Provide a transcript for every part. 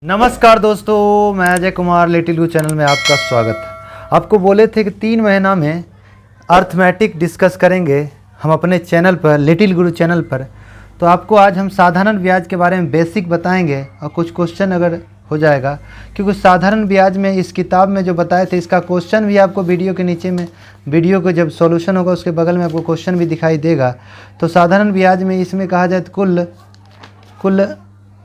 नमस्कार दोस्तों, मैं अजय कुमार लिटिल गुरु चैनल में आपका स्वागत है। आपको बोले थे कि 3 महीना में अर्थमेटिक डिस्कस करेंगे हम अपने चैनल पर, लिटिल गुरु चैनल पर। तो आपको आज हम साधारण ब्याज के बारे में बेसिक बताएंगे और कुछ क्वेश्चन अगर हो जाएगा, क्योंकि साधारण ब्याज में इस किताब में जो बताए थे इसका क्वेश्चन भी आपको वीडियो के नीचे में, वीडियो को जब सॉल्यूशन होगा उसके बगल में आपको क्वेश्चन भी दिखाई देगा। तो साधारण ब्याज में इसमें कहा जाए तो कुल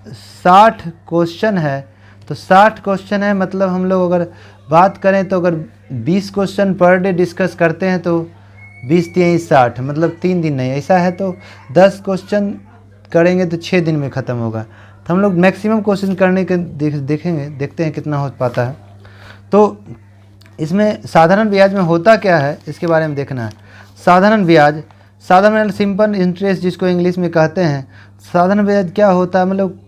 60 क्वेश्चन है। तो 60 क्वेश्चन है, मतलब हम लोग अगर बात करें तो अगर 20 क्वेश्चन पर डे डिस्कस करते हैं तो 20 × 60, मतलब 3 दिन नहीं, ऐसा है तो 10 क्वेश्चन करेंगे तो 6 दिन में ख़त्म होगा। तो हम लोग मैक्सिमम क्वेश्चन करने के देखते हैं कितना हो पाता है। तो इसमें साधारण ब्याज में होता क्या है इसके बारे में देखना है। साधारण ब्याज, साधारण सिंपल इंटरेस्ट जिसको इंग्लिश में कहते हैं। साधारण ब्याज क्या होता है, मतलब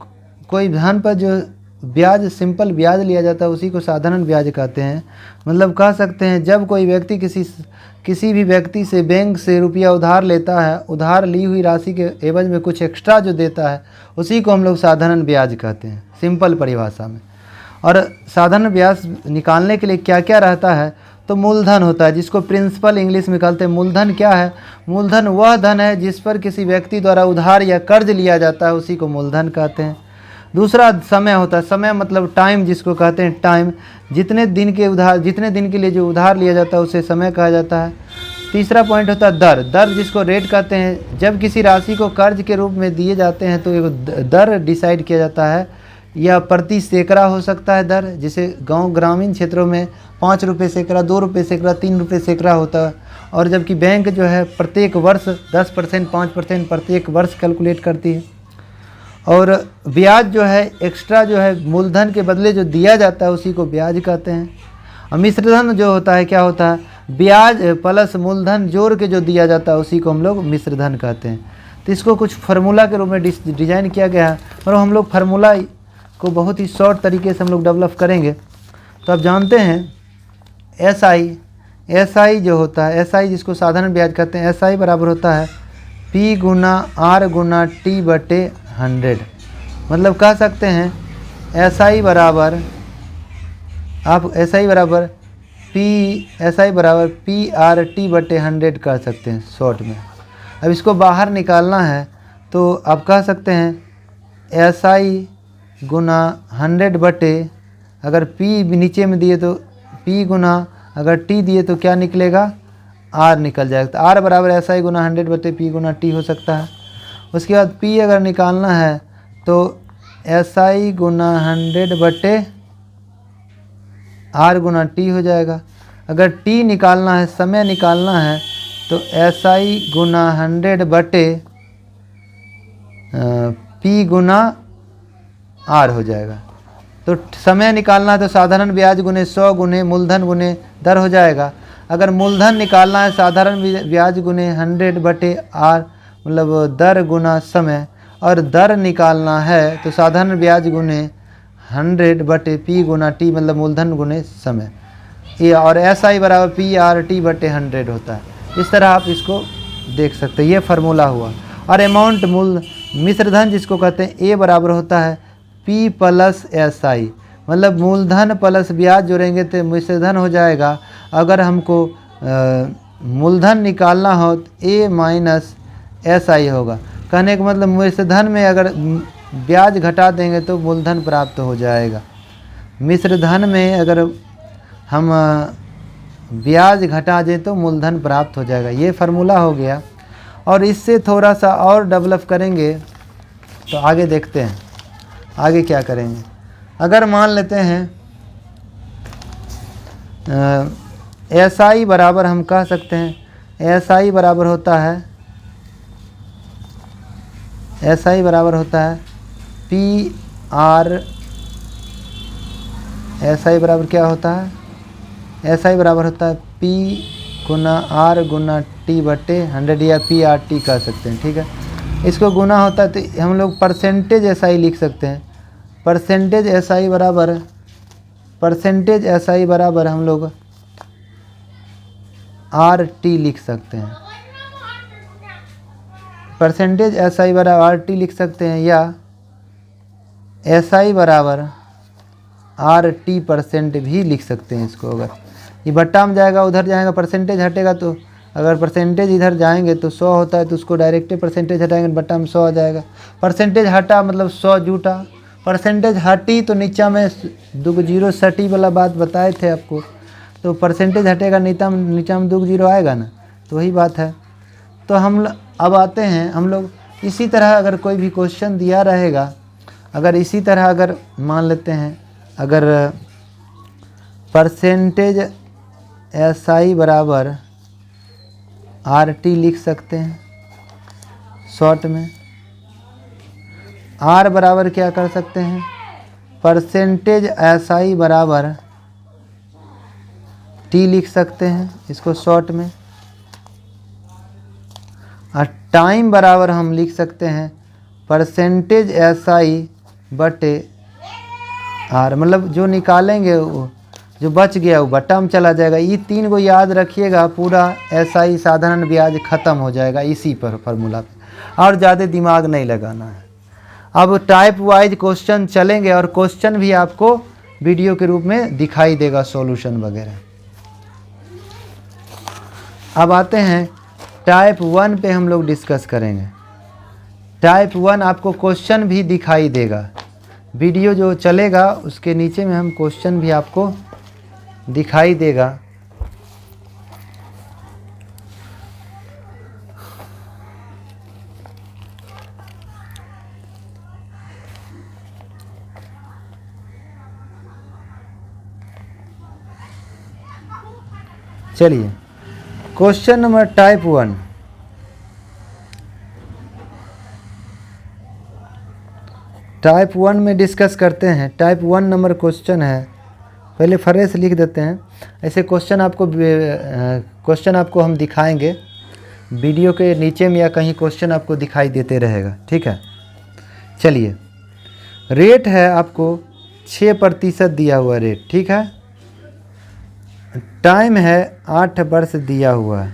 कोई धन पर जो ब्याज, सिंपल ब्याज लिया जाता है उसी को साधारण ब्याज कहते हैं। मतलब कह सकते हैं जब कोई व्यक्ति किसी भी व्यक्ति से बैंक से रुपया उधार लेता है, उधार ली हुई राशि के एवज में कुछ एक्स्ट्रा जो देता है उसी को हम लोग साधारण ब्याज कहते हैं, सिंपल परिभाषा में। और साधारण ब्याज निकालने के लिए क्या क्या रहता है, तो मूलधन होता है जिसको प्रिंसिपल इंग्लिश में कहते हैं। मूलधन क्या है? मूलधन वह धन है जिस पर किसी व्यक्ति द्वारा उधार या कर्ज लिया जाता है, उसी को मूलधन कहते हैं। दूसरा समय होता है। समय मतलब टाइम जिसको कहते हैं, टाइम, जितने दिन के लिए जो उधार लिया जाता है उसे समय कहा जाता है। तीसरा पॉइंट होता है दर। दर जिसको रेट कहते हैं। जब किसी राशि को कर्ज के रूप में दिए जाते हैं तो एक दर डिसाइड किया जाता है, या प्रति सैकड़ा हो सकता है दर, जिसे गांव ग्रामीण क्षेत्रों में 5 रुपये सैकड़ा, 2 रुपये सैकड़ा, 3 रुपये सैकड़ा होता है। और जबकि बैंक जो है प्रत्येक वर्ष 10%, 5% प्रत्येक वर्ष कैलकुलेट करती है। और ब्याज जो है एक्स्ट्रा जो है मूलधन के बदले जो दिया जाता है उसी को ब्याज कहते हैं। और मिश्रधन जो होता है, क्या होता है? ब्याज प्लस मूलधन जोड़ के जो दिया जाता है उसी को हम लोग मिश्रधन कहते हैं। तो इसको कुछ फार्मूला के रूप में डिज़ाइन किया गया है, और हम लोग फार्मूला को बहुत ही शॉर्ट तरीके से हम लोग डेवलप करेंगे। तो आप जानते हैं SI जो होता है, SI जिसको साधारण ब्याज कहते हैं, SI बराबर होता है P × R × T बटे 100। मतलब कह सकते हैं SI बराबर PRT बटे 100 कह सकते हैं शॉर्ट में। अब इसको बाहर निकालना है तो आप कह सकते हैं SI × 100 बटे, अगर P नीचे में दिए तो P × अगर T दिए तो क्या निकलेगा? R निकल जाएगा। तो R बराबर SI × 100 बटे P × T हो सकता है। उसके बाद P अगर निकालना है तो SI × 100 बटे R × T हो जाएगा। अगर T निकालना है, समय निकालना है, तो SI × 100 बटे P × R हो जाएगा। तो समय निकालना है तो साधारण ब्याज गुने 100 गुने मूलधन गुने दर हो जाएगा। अगर मूलधन निकालना है साधारण ब्याज गुने 100 बटे R, मतलब दर गुना समय। और दर निकालना है तो साधारण ब्याज गुने 100 बटे P × T, मतलब मूलधन गुने समय। ये और SI बराबर PRT बटे 100 होता है। इस तरह आप इसको देख सकते हैं, ये फार्मूला हुआ। और अमाउंट मिश्रधन जिसको कहते हैं, A बराबर होता है P + SI, मतलब मूलधन प्लस ब्याज जोड़ेंगे तो मिश्रधन हो जाएगा। अगर हमको मूलधन निकालना हो तो A - SI होगा। कहने का मतलब मिश्रधन में अगर ब्याज घटा देंगे तो मूलधन प्राप्त हो जाएगा। मिश्रधन में अगर हम ब्याज घटा दें तो मूलधन प्राप्त हो जाएगा। ये फार्मूला हो गया। और इससे थोड़ा सा और डेवलप करेंगे तो आगे देखते हैं आगे क्या करेंगे। अगर मान लेते हैं SI बराबर, हम कह सकते हैं SI बराबर होता है PR। SI बराबर क्या होता है? SI बराबर होता है P × R × T बटे 100, या PRT कह सकते हैं। ठीक है, इसको गुना होता है तो हम लोग परसेंटेज SI लिख सकते हैं। परसेंटेज SI बराबर हम लोग RT लिख सकते हैं। परसेंटेज SI बराबर RT लिख सकते हैं, या SI बराबर RT% भी लिख सकते हैं इसको। अगर ये बट्टा में जाएगा, उधर जाएगा, परसेंटेज हटेगा, तो अगर परसेंटेज इधर जाएंगे तो 100 होता है, तो उसको डायरेक्ट परसेंटेज हटाएंगे, बट्टा में 100 आ जाएगा। परसेंटेज हटा मतलब 100 जूटा, परसेंटेज हटी तो नीचा में 2 जीरो सटी वाला बात बताए थे आपको, तो परसेंटेज हटेगा नीचा में 2 जीरो आएगा ना, तो वही बात है। तो हम अब आते हैं हम लोग इसी तरह अगर कोई भी क्वेश्चन दिया रहेगा, अगर इसी तरह अगर मान लेते हैं, अगर परसेंटेज SI बराबर RT लिख सकते हैं शॉर्ट में। R बराबर क्या कर सकते हैं, परसेंटेज SI बराबर T लिख सकते हैं इसको शॉर्ट में। और टाइम बराबर हम लिख सकते हैं परसेंटेज SI बटे R, मतलब जो निकालेंगे वो जो बच गया वो बट्टा में चला जाएगा। ये 3 को याद रखिएगा, पूरा SI साधारण ब्याज ख़त्म हो जाएगा इसी पर फार्मूला पे, और ज़्यादा दिमाग नहीं लगाना है। अब टाइप वाइज क्वेश्चन चलेंगे और क्वेश्चन भी आपको वीडियो के रूप में दिखाई देगा, सॉल्यूशन वगैरह। अब आते हैं टाइप 1 पे हम लोग डिस्कस करेंगे। टाइप 1 आपको क्वेश्चन भी दिखाई देगा, वीडियो जो चलेगा उसके नीचे में हम क्वेश्चन भी आपको दिखाई देगा। चलिए क्वेश्चन नंबर टाइप 1। टाइप 1 में डिस्कस करते हैं। टाइप 1 नंबर क्वेश्चन है, पहले फ्रेश लिख देते हैं। ऐसे क्वेश्चन आपको हम दिखाएंगे वीडियो के नीचे में, या कहीं क्वेश्चन आपको दिखाई देते रहेगा, ठीक है। चलिए, रेट है आपको 6% दिया हुआ रेट, ठीक है। टाइम है 8 वर्ष दिया हुआ है,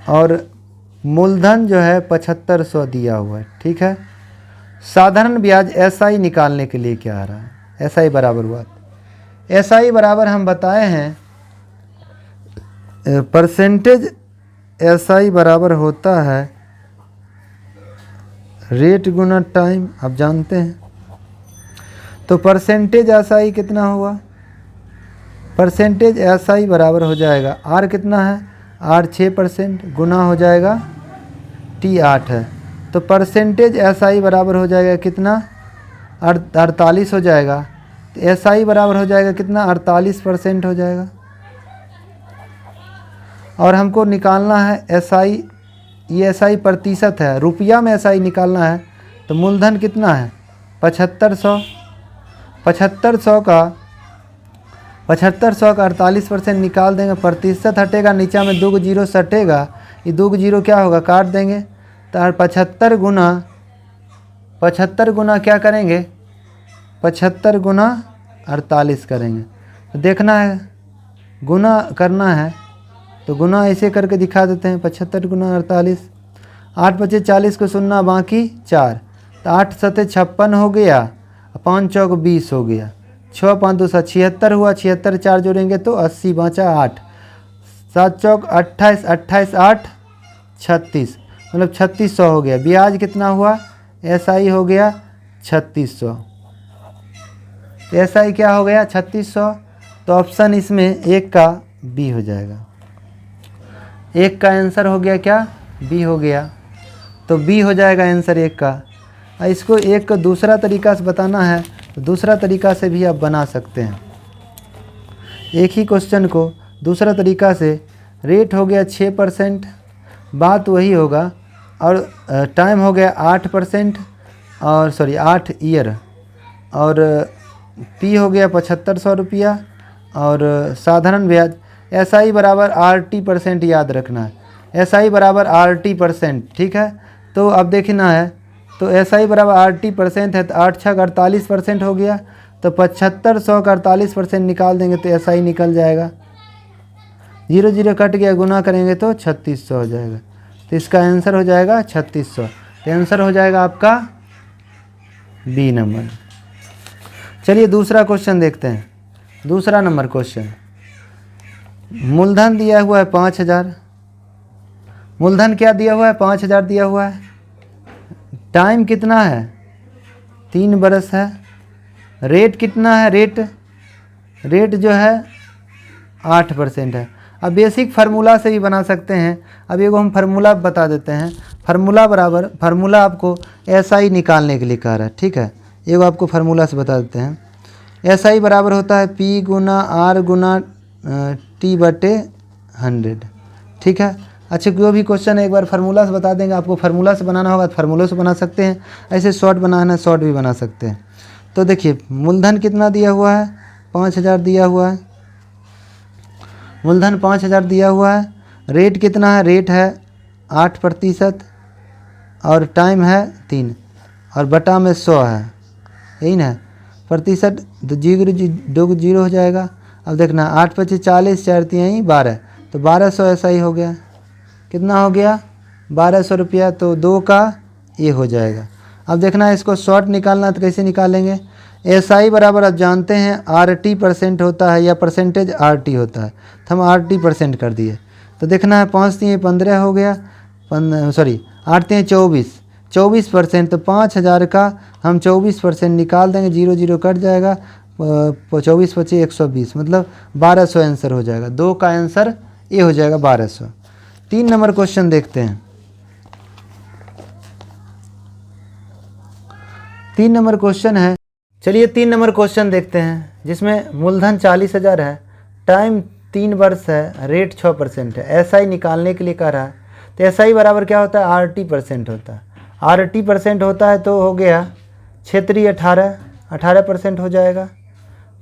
और मूलधन जो है 7500 दिया हुआ है, ठीक है। साधारण ब्याज SI निकालने के लिए क्या आ रहा है, SI बराबर हुआ, SI बराबर हम बताए हैं परसेंटेज SI बराबर होता है रेट गुना टाइम, आप जानते हैं। तो परसेंटेज SI कितना हुआ, परसेंटेज SI बराबर हो जाएगा R कितना है, R 6% गुना हो जाएगा T 8 है, तो परसेंटेज SI बराबर हो जाएगा कितना, 48 हो जाएगा। तो SI बराबर हो जाएगा कितना, 48% हो जाएगा। और हमको निकालना है SI, ये SI प्रतिशत है, रुपया में SI निकालना है। तो मूलधन कितना है 7500, 7500 का 48% निकाल देंगे, प्रतिशत हटेगा, नीचा में 2 जीरो सटेगा, ये 2 जीरो क्या होगा काट देंगे। तो 75 गुना क्या करेंगे, 75 गुना 48 करेंगे। तो देखना है गुना करना है, तो गुना ऐसे करके दिखा देते हैं, 75 गुना 48, 8 × 5 = 40 को सुनना बाकी 4, तो 8 × 7 = 56 हो गया, 5 × 4 = 20 हो गया, 6 × 5 = 76 हुआ, 76 4 जोड़ेंगे तो 80 बचा 8, 7 × 4 = 28, 28 8 36, मतलब 3600 हो गया। ब्याज कितना हुआ, SI हो गया 3600, SI क्या हो गया 3600। तो ऑप्शन इसमें 1 का B हो जाएगा, 1 का आंसर हो गया क्या, B हो गया। तो B हो जाएगा आंसर 1 का। इसको 1 को दूसरा तरीका से बताना है तो दूसरा तरीका से भी आप बना सकते हैं। एक ही क्वेश्चन को दूसरा तरीका से, रेट हो गया 6%, बात वही होगा, और टाइम हो गया 8%, और 8 ईयर, और P हो गया 7500 रुपया, और साधारण ब्याज SI बराबर RT% याद रखना है, SI बराबर RT%, ठीक है। तो अब देखना है, तो SI बराबर RT% है, तो 8 × 6 = 48% हो गया, तो 7500 का 48% निकाल देंगे तो SI निकल जाएगा, 0 0 कट गया, गुना करेंगे तो 3600 हो जाएगा। तो इसका आंसर हो जाएगा 3600, तो आंसर हो जाएगा आपका B नंबर। चलिए दूसरा क्वेश्चन देखते हैं। दूसरा नंबर क्वेश्चन, मूलधन दिया हुआ है 5000। मूलधन क्या दिया हुआ है? 5000 दिया हुआ है। टाइम कितना है? 3 बरस है। रेट कितना है? रेट जो है 8% है। अब बेसिक फार्मूला से भी बना सकते हैं। अब एगो हम फार्मूला बता देते हैं। फार्मूला आपको SI निकालने के लिए कह रहा है, ठीक है। एगो आपको फार्मूला से बता देते हैं। SI बराबर होता है P गुना R गुना T/100, ठीक है। अच्छा, कोई भी क्वेश्चन एक बार फार्मूला से बता देंगे, आपको फार्मूला से बनाना होगा तो फार्मूला से बना सकते हैं, ऐसे शॉर्ट बनाना है शॉर्ट भी बना सकते हैं। तो देखिए मूलधन कितना दिया हुआ है? 5000 दिया हुआ है। मूलधन 5000 दिया हुआ है। रेट कितना है? रेट है 8% और टाइम है 3 और बटा में 100 है, यही ना। प्रतिशत तो 0 हो जाएगा। अब देखना 8 × 25 40, 4 × 3 12, तो 1200 ऐसा ही हो गया। कितना हो गया? 1200 रुपया। तो 2 का ये हो जाएगा। अब देखना इसको शॉर्ट निकालना तो कैसे निकालेंगे? SI बराबर आप जानते हैं RT% होता है या परसेंटेज RT होता है, तो हम RT% कर दिए। तो देखना है 5 × 3 15 हो गया, 8 × 3 24%। तो 5000 का हम 24% निकाल देंगे, 0 0 कट जाएगा, 24 × 25 120, मतलब 1200 आंसर हो जाएगा। 2 का आंसर ये हो जाएगा 1200। 3 नंबर क्वेश्चन देखते हैं। 3 नंबर क्वेश्चन है, चलिए 3 नंबर क्वेश्चन देखते हैं, जिसमें मूलधन 40000 है, टाइम 3 वर्ष है, रेट 6% है। SI निकालने के लिए कह रहा है। तो SI बराबर क्या होता है? RT% होता है। RT% होता है तो हो गया क्षेत्रीय 18% हो जाएगा।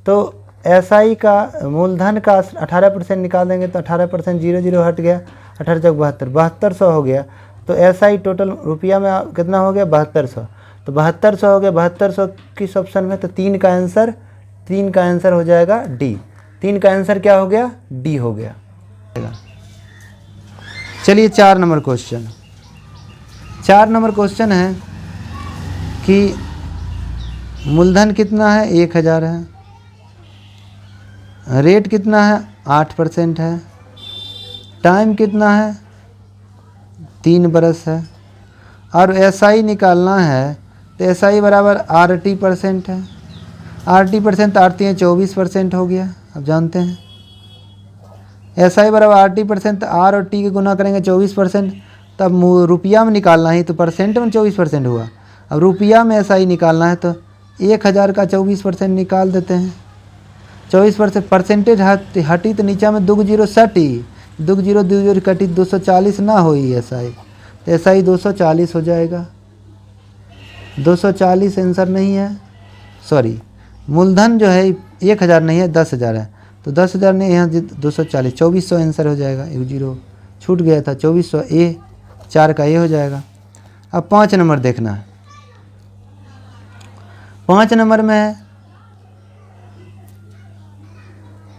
तो SI का मूलधन का 18% निकाल देंगे तो 18% 0 0 हट गया, 18 × 72 7200 हो गया। तो SI टोटल रुपया में कितना हो गया? 7200। तो 7200 हो गया, 7200 किस ऑप्शन में? तो 3 का आंसर हो जाएगा D। 3 का आंसर क्या हो गया? D हो गया। चलिए 4 नंबर क्वेश्चन। 4 नंबर क्वेश्चन है कि मूलधन कितना है? 1000 है। रेट कितना है? 8% है। टाइम कितना है? 3 बरस है। और SI निकालना है तो SI बराबर RT% है। RT% 8 × 3 24% हो गया, अब जानते हैं। SI बराबर RT% R और T के गुना करेंगे 24%, तब रुपया में निकालना है तो परसेंट में 24% हुआ। अब रुपया में SI निकालना है तो 1000 का 24% निकाल देते हैं। 24% परसेंटेज हटी तो नीचा में 2 0 सटी, 2 0 2 0 कटी, 240 ना होई SI, तो SI 240 हो जाएगा। 240 आंसर नहीं है, सॉरी, मूलधन जो है 1000 नहीं है, 10000 है। तो 10000 नहीं, यहाँ 240, 2400 आंसर हो जाएगा। 1 0 छूट गया था, 2400 A, 4 का ये हो जाएगा। अब 5 नंबर देखना है। 5 नंबर में है,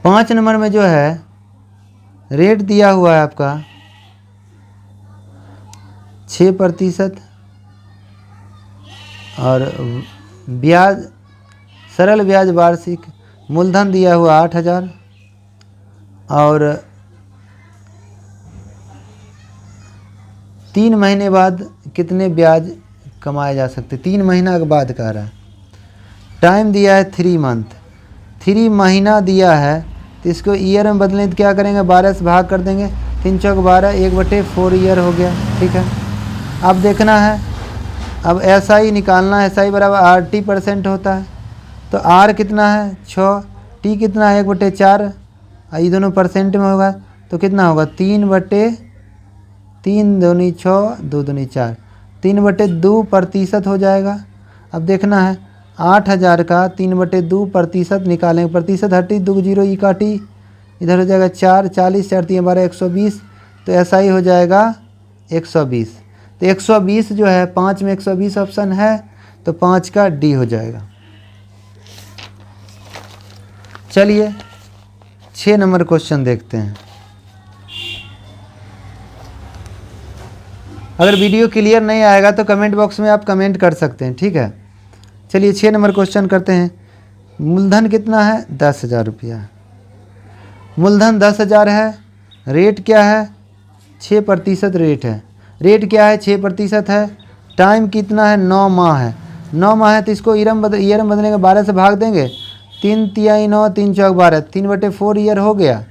5 नंबर में जो है रेट दिया हुआ है आपका 6% और ब्याज, सरल ब्याज वार्षिक, मूलधन दिया हुआ 8000 और 3 महीने बाद कितने ब्याज कमाए जा सकते? 3 महीना के बाद कह रहा है। टाइम दिया है 3 मंथ, 3 महीना दिया है, तो इसको ईयर में बदलें तो क्या करेंगे? 12 से भाग कर देंगे, 3 चौक 12, 1/4 ईयर हो गया, ठीक है। अब देखना है, अब SI निकालना है। SI बराबर RT% होता है, तो R कितना है? 6, T कितना है? 1/4, ये दोनों परसेंट में होगा तो कितना होगा? 3/3 दूनी 6, 2 दूनी 4, 3/2% हो जाएगा। अब देखना है 8000 का 3/2% निकालेंगे, प्रतिशत हटी, 2 0 ई काटी, इधर हो जाएगा 4, 40, 4 3 12, 120, तो SI हो जाएगा 120। तो 120 जो है 5 में 120 ऑप्शन है, तो 5 का D हो जाएगा। चलिए 6 नंबर क्वेश्चन देखते हैं। अगर वीडियो क्लियर नहीं आएगा तो कमेंट बॉक्स में आप कमेंट कर सकते हैं, ठीक है। चलिए 6 नंबर क्वेश्चन करते हैं। मूलधन कितना है 10,000 रुपया। मूलधन 10,000 है, रेट क्या है 6% रेट है। रेट क्या है 6% है। टाइम कितना है 9 माह है। 9 माह है तो इसको ईयर में बदलने के 12 से भाग देंगे। 3 तिहाई 9, 3 चौक 12, 3/4 ईयर हो गया।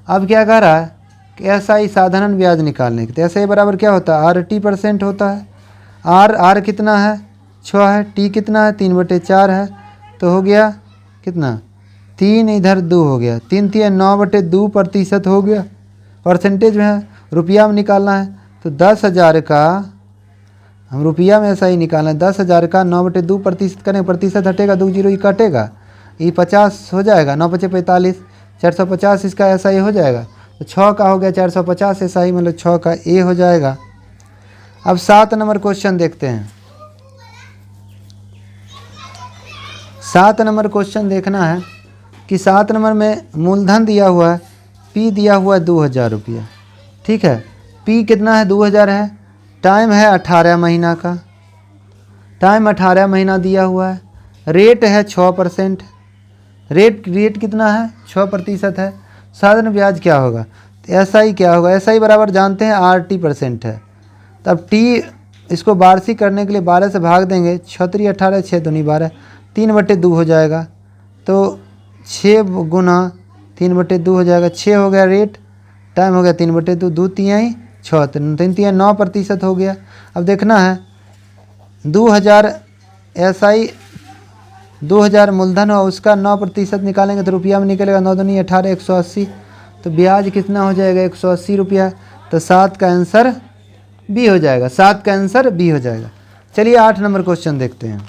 अब क्या कह रहा है कि SI साधारण ब्याज निकालने के, तो SI बराबर क्या होता है RT% होता है। R कितना है 6 है, T कितना है 3/4 है, तो हो गया कितना 3 इधर 2 हो गया, 3 तिहाई 9/2% हो गया। परसेंटेज में है, रुपया में निकालना है तो 10,000 का हम रुपया में ऐसा ही निकालना है। 10,000 का 9/2% करें, प्रतिशत हटेगा 2 जीरो ही कटेगा, ये 50 हो जाएगा। 9 × 5 = 45, 450 इसका ऐसा ही हो जाएगा। तो 6 का हो गया 450 ऐसा ही, मतलब 6 का ए हो जाएगा। अब 7 नंबर क्वेश्चन देखते हैं। 7 नंबर क्वेश्चन देखना है कि 7 नंबर में मूलधन दिया हुआ है, P दिया हुआ है 2,000 रुपया, ठीक है। P कितना है 2,000 है। टाइम है 18 महीना का, टाइम 18 महीना दिया हुआ है। रेट है 6%, रेट कितना है 6% है। साधारण ब्याज क्या होगा, तो SI क्या होगा, SI बराबर जानते हैं RT% है। तब T इसको वार्षिक करने के लिए 12 से भाग देंगे, 6 × 18 6 दूनी 12, 3/2 हो जाएगा। तो 6 × 3/2 हो जाएगा, 6 हो गया रेट, टाइम हो गया 3/2, 2 तिहाई 6, 3 तिहाई 9% हो गया। अब देखना है 2,000 SI 2,000 मूलधन और उसका 9% निकालेंगे तो रुपया में निकलेगा 9 दूनी 18, 180। तो ब्याज कितना हो जाएगा 180 रुपया। तो 7 का आंसर बी हो जाएगा, 7 का आंसर बी हो जाएगा। चलिए 8 नंबर क्वेश्चन देखते हैं।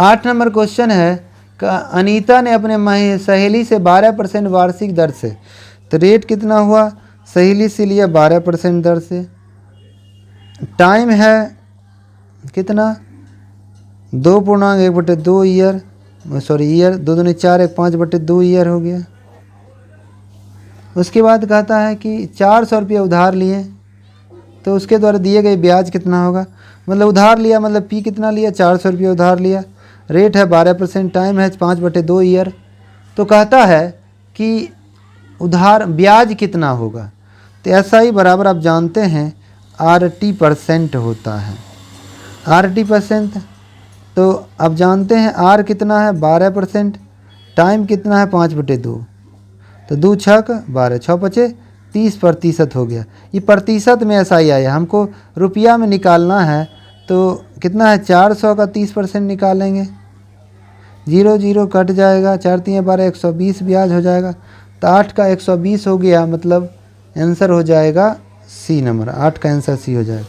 8 नंबर क्वेश्चन है अनीता ने अपने सहेली से 12% वार्षिक दर से, तो रेट कितना हुआ, सहेली से लिया 12% दर से। टाइम है कितना 2.1/2 ईयर, ईयर 2 दूनी 4, 5/2 ईयर हो गया। उसके बाद कहता है कि 400 रुपये उधार लिए, तो उसके द्वारा दिए गए ब्याज कितना होगा। मतलब उधार लिया, मतलब P कितना लिया 400 रुपये उधार लिया। रेट है 12%, टाइम है 5/2 ईयर। तो कहता है कि उधार ब्याज कितना होगा, तो SI बराबर आप जानते हैं RT% होता है। RT%, तो अब जानते हैं R कितना है 12%, टाइम कितना है 5/2, तो 2 छक 12, 6 पचे 30% हो गया। ये प्रतिशत में SI आया, हमको रुपया में निकालना है तो कितना है 400 का 30% निकालेंगे, 0 0 कट जाएगा, 4 × 3 = 12, 120 ब्याज हो जाएगा। तो 8 का 120 हो गया, मतलब आंसर हो जाएगा सी नंबर, 8 का आंसर सी हो जाएगा।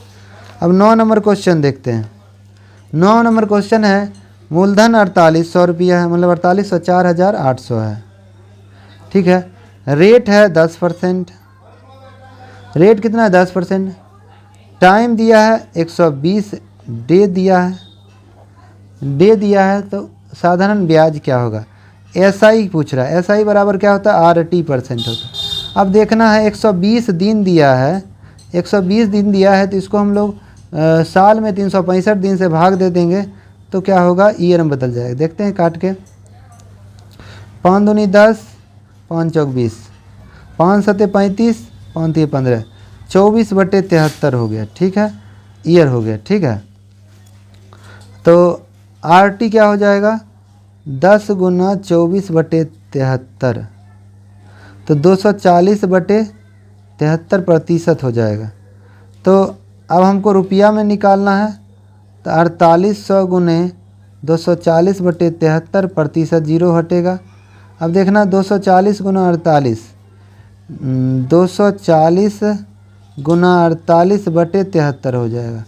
अब 9 नंबर क्वेश्चन देखते हैं। 9 नंबर क्वेश्चन है मूलधन 4800 रुपया है, मतलब 4800 4,800 है, ठीक है। रेट है 10%, रेट कितना है 10%। टाइम दिया है 120, डे दिया है, तो साधारण ब्याज क्या होगा, SI पूछ रहा है। SI बराबर क्या होता है RT% होता है। अब देखना है 120 दिन दिया है, 120 दिन दिया है, तो इसको हम लोग साल में 365 दिन से भाग दे देंगे तो क्या होगा ईयर में बदल जाएगा। देखते हैं काट के, 5 दूनी 10, 5 चौक 20, 5 सते 35, 5 तिहाई 15, 24/73 हो गया, ठीक है, ईयर हो गया, ठीक है। तो RT क्या हो जाएगा 10 × 24/73, तो 240/73% हो जाएगा। तो अब हमको रुपया में निकालना है, तो 4800 × 240/73%, 0 हटेगा। अब देखना 240 × 48, 240 × 48/73 हो जाएगा।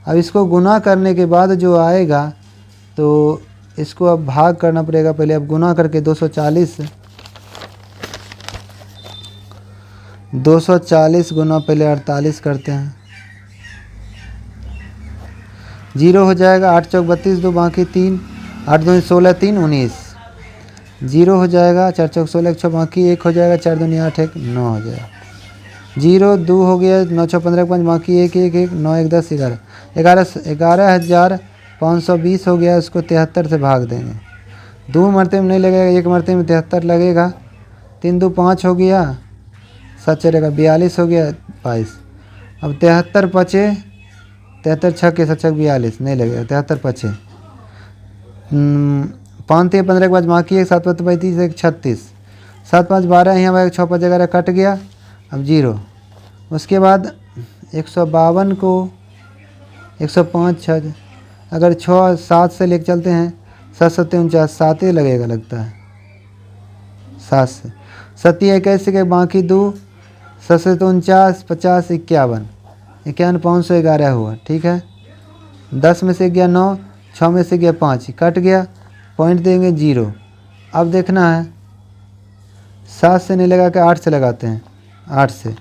अब इसको गुना करने के बाद जो आएगा तो इसको अब भाग करना पड़ेगा। पहले अब गुना करके 240 गुना पहले 48 करते हैं, 0 हो जाएगा। 8 चौक 32, 2 बाकी 3, 8 दूनी 16, 3 19, 0 हो जाएगा। 4 चौक 16, 1 बाकी 1 हो जाएगा, 4 दूनी 8, 1 9 हो जाएगा, 0 2 हो गया, 9 6 15 5 बाकी 1 1 1 9 1 10 11 11,000 520 हो गया, उसको 73 से भाग देंगे। 2 मरते में नहीं लगेगा, 1 मरते में 73 लगेगा। 3 2 5 हो गया, 7 चलेगा 42 हो गया 22। अब 73 पचे, 73 छक्के 7 छक 42 नहीं लगेगा, 73 पचे। 5 3 15 के बाद बाकी है 7 5 35 1 36, 7 5 12 यहाँ भाई 6 5 11 कट गया, अब 0। उसके बाद 152 को 105 6, अगर 6 7 से लेके चलते हैं 7 7 49, 7 ही लगेगा लगता है, 7 से 7 21 के बाकी 2, 7 से 49 50 51 51 511 हुआ, ठीक है। 10 में से गया 9, 6 में से गया 5, कट गया, पॉइंट देंगे 0। अब देखना है 7 से नहीं लगा के 8 से लगाते हैं, 8 से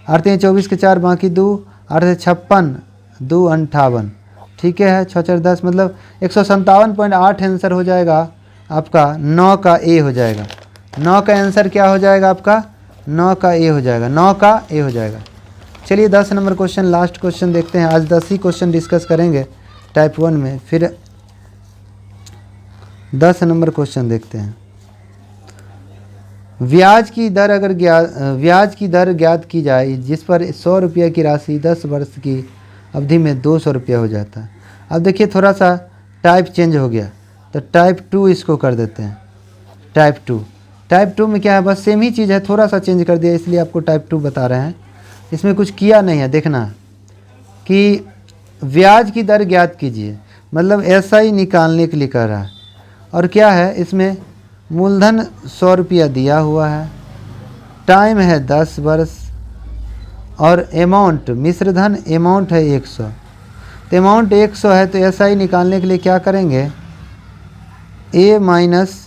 8 3 24 के 4 बाकी 2, 8 से 56 2 58, ठीक है। 6 4 10 मतलब 157.8 आंसर हो जाएगा आपका, 9 का ए हो जाएगा। 9 का आंसर क्या हो जाएगा आपका, 9 का ए हो जाएगा, 9 का ए हो जाएगा। चलिए 10 नंबर क्वेश्चन, लास्ट क्वेश्चन देखते हैं। आज 10 ही क्वेश्चन डिस्कस करेंगे टाइप 1 में, फिर 10 नंबर क्वेश्चन देखते हैं। ब्याज की दर ज्ञात की जाए जिस पर 100 रुपये की राशि 10 वर्ष की अवधि में 200 रुपया हो जाता है। अब देखिए थोड़ा सा टाइप चेंज हो गया, तो टाइप 2 इसको कर देते हैं। टाइप 2 में क्या है, बस सेम ही चीज़ है, थोड़ा सा चेंज कर दिया, इसलिए आपको टाइप 2 बता रहे हैं। इसमें कुछ किया नहीं है, देखना कि ब्याज की दर ज्ञात कीजिए, मतलब ऐसा ही निकालने के लिए कह रहा है। और क्या है इसमें, मूलधन 100 रुपया दिया हुआ है, टाइम है 10 वर्ष, और अमाउंट मिश्रधन अमाउंट है 100। तो अमाउंट 100 है, तो ऐसा ही निकालने के लिए क्या करेंगे, ए माइनस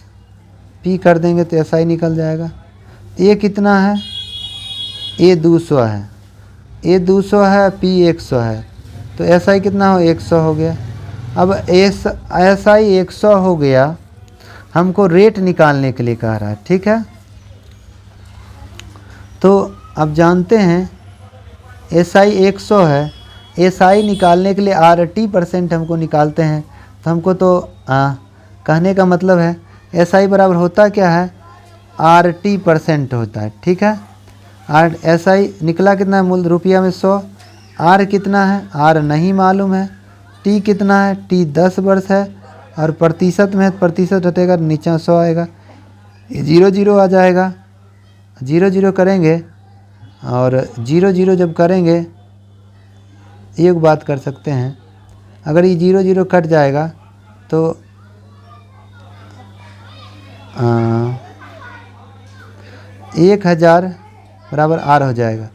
पी कर देंगे तो ऐसा ही निकल जाएगा। ए कितना है, ए 200 है, ए 200 है, पी 100 है, तो ऐसा ही कितना हो 100 हो गया। अब ऐसा ही 100 हो गया, हमको रेट निकालने के लिए कह रहा है, ठीक है। तो अब जानते हैं एसआई 100 है, एसआई निकालने के लिए RT% हमको निकालते हैं, तो हमको तो कहने का मतलब है एसआई बराबर होता क्या है, RT% होता है, ठीक है। एसआई निकला कितना है, मूल रुपया में 100, आर कितना है, आर नहीं मालूम है, टी कितना है, टी 10 वर्ष है, और प्रतिशत में प्रतिशत हटेगा, नीचे 100 आएगा, 0 0 आ जाएगा, 0 0 करेंगे, और 0 0 जब करेंगे एक बात कर सकते हैं, अगर ये 0 0 कट जाएगा तो 1000 बराबर आर हो जाएगा।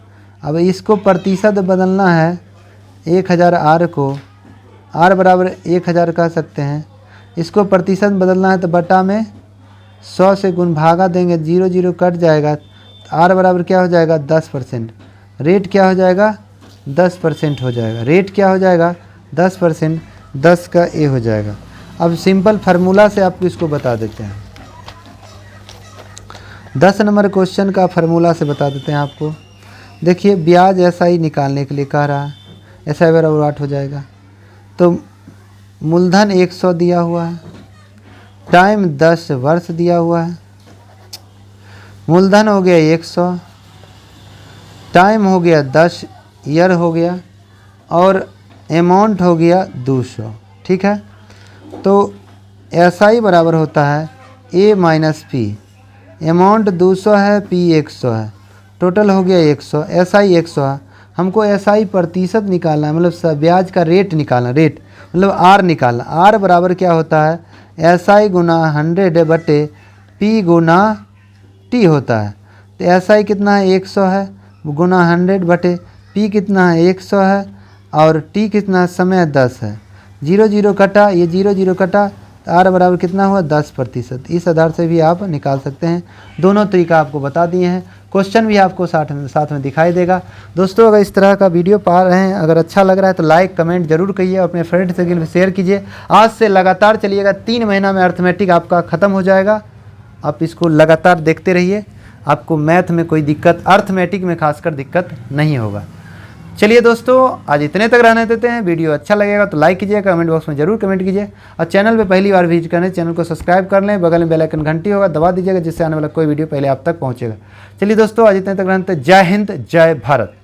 अब इसको प्रतिशत बदलना है, 1000 आर को आर बराबर 1000 कह सकते हैं, इसको प्रतिशत बदलना है तो बटा में 100 से गुण भागा देंगे, 0 0 कट जाएगा, आर बराबर क्या हो जाएगा 10%, रेट क्या हो जाएगा 10% हो जाएगा, रेट क्या हो जाएगा 10%, 10 का ए हो जाएगा। अब सिंपल फार्मूला से आपको इसको बता देते हैं, 10 नंबर क्वेश्चन का फार्मूला से बता देते हैं आपको। देखिए ब्याज ऐसा ही निकालने के लिए कह रहा है, ऐसा बराबर 8 हो जाएगा। तो मूलधन 100 दिया हुआ है, टाइम 10 वर्ष दिया हुआ है, मूलधन हो गया 100, टाइम हो गया 10 ईयर हो गया, और अमाउंट हो गया 200, ठीक है। तो ऐसा ही बराबर होता है ए माइनस पी, अमाउंट 200 है, पी 100 है, टोटल हो गया 100, ऐसा ही 100 है, हमको ऐसा ही प्रतिशत निकालना है, मतलब ब्याज का रेट निकालना, रेट मतलब आर निकालना। आर बराबर क्या होता है, ऐसा ही गुना 100 बटे पी गुना टी होता है। तो ऐसा ही कितना है 100 है, गुना 100 बटे पी कितना है 100 है, और टी कितना समय 10 है, 0 0 कटा, ये 0 0 कटा, तो आर बराबर कितना हुआ 10%। इस आधार से भी आप निकाल सकते हैं। दोनों तरीका आपको बता दिए हैं, क्वेश्चन भी आपको साथ में दिखाई देगा। दोस्तों अगर इस तरह का वीडियो पा रहे हैं, अगर अच्छा लग रहा है तो लाइक कमेंट जरूर करिए, और अपने फ्रेंड सर्कल में शेयर कीजिए। आज से लगातार चलिएगा, 3 महीना में अर्थमेटिक आपका ख़त्म हो जाएगा। आप इसको लगातार देखते रहिए, आपको मैथ में कोई दिक्कत, अर्थमेटिक में खासकर दिक्कत नहीं होगा। चलिए दोस्तों, आज इतने तक रहने देते हैं। वीडियो अच्छा लगेगा तो लाइक कीजिए, कमेंट बॉक्स में जरूर कमेंट कीजिए, और चैनल पे पहली बार विजिट करें चैनल को सब्सक्राइब कर लें, बगल में बेल आइकन घंटी होगा दबा दीजिएगा, जिससे आने वाला कोई वीडियो पहले आप तक पहुँचेगा। चलिए दोस्तों, आज इतने तक रहते हैं। जय हिंद, जय भारत।